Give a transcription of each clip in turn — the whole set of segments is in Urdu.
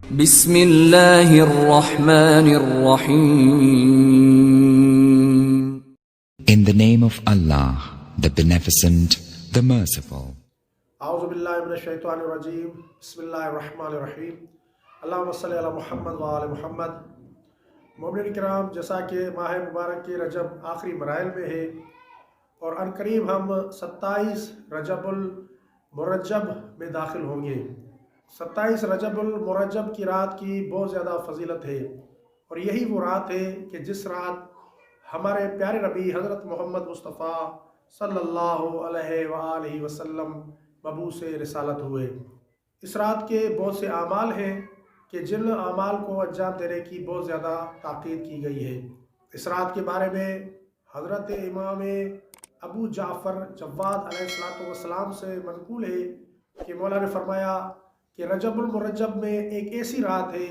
بسم اللہ الرحمن الرحیم. In the name of Allah, the Beneficent, the Merciful. اعوذ باللہ من الشیطان الرجیم. بسم اللہ الرحمن الرحیم. اللہم صلی علی محمد وآل محمد. مومنین کرام، جیسا کہ ماہ مبارک کے رجب آخری مراحل میں ہے اور عنقریب ہم 27 رجب المرجب میں داخل ہوں گے. 27 رجب المرجب کی رات کی بہت زیادہ فضیلت ہے، اور یہی وہ رات ہے کہ جس رات ہمارے پیارے نبی حضرت محمد مصطفیٰ صلی اللہ علیہ وآلہ وسلم مبعوث رسالت ہوئے. اس رات کے بہت سے اعمال ہیں کہ جن اعمال کو انجام دینے کی بہت زیادہ تاکید کی گئی ہے. اس رات کے بارے میں حضرت امام ابو جعفر جواد علیہ السلام سے منقول ہے کہ مولا نے فرمایا کہ رجب المرجب میں ایک ایسی رات ہے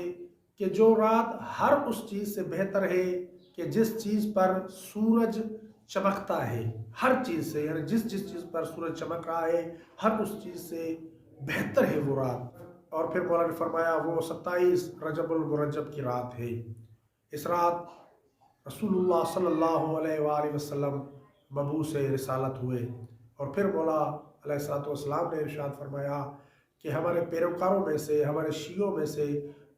کہ جو رات ہر اس چیز سے بہتر ہے کہ جس چیز پر سورج چمکتا ہے. ہر چیز سے، یعنی جس چیز پر سورج چمک رہا ہے، ہر اس چیز سے بہتر ہے وہ رات. اور پھر مولا نے فرمایا وہ 27 رجب المرجب کی رات ہے. اس رات رسول اللہ صلی اللہ علیہ وآلہ وسلم مبعوث رسالت ہوئے. اور پھر مولا علیہ السلام نے ارشاد فرمایا کہ ہمارے پیروکاروں میں سے، ہمارے شیعوں میں سے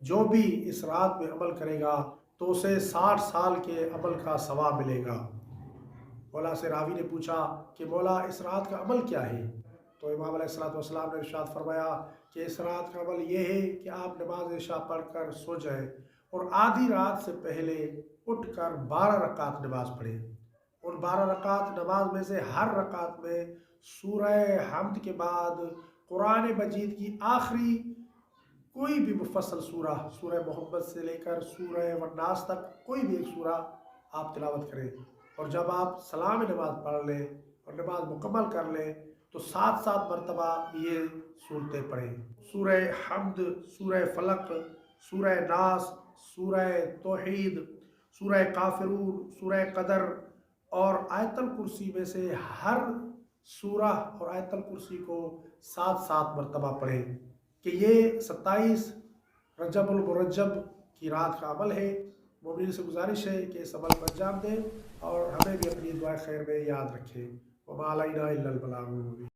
جو بھی اس رات میں عمل کرے گا تو اسے 60 سال کے عمل کا ثواب ملے گا. مولا سے راوی نے پوچھا کہ مولا اس رات کا عمل کیا ہے؟ تو امام علیہ السلام نے ارشاد فرمایا کہ اس رات کا عمل یہ ہے کہ آپ نماز عشاء پڑھ کر سو جائیں اور آدھی رات سے پہلے اٹھ کر 12 رکعت نماز پڑھیں. ان 12 رکعت نماز میں سے ہر رکعت میں سورہ حمد کے بعد قرآن مجید کی آخری کوئی بھی مفصل سورہ محمد سے لے کر سورہ والناس تک کوئی بھی ایک سورہ آپ تلاوت کریں. اور جب آپ سلام نماز پڑھ لیں اور نماز مکمل کر لیں تو 7 مرتبہ یہ صورتیں پڑھیں: سورہ حمد، سورہ فلق، سورہ ناس، سورہ توحید، سورہ کافرون، سورہ قدر اور آیت الکرسی میں سے ہر سورہ اور آیت الکرسی کو 7 مرتبہ پڑھیں. کہ یہ 27 رجب المرجب کی رات کا عمل ہے. مومنین سے گزارش ہے کہ اس عمل کو انجام دیں اور ہمیں بھی اپنی دعائے خیر میں یاد رکھیں. وما علینا الا البلاغ المبین.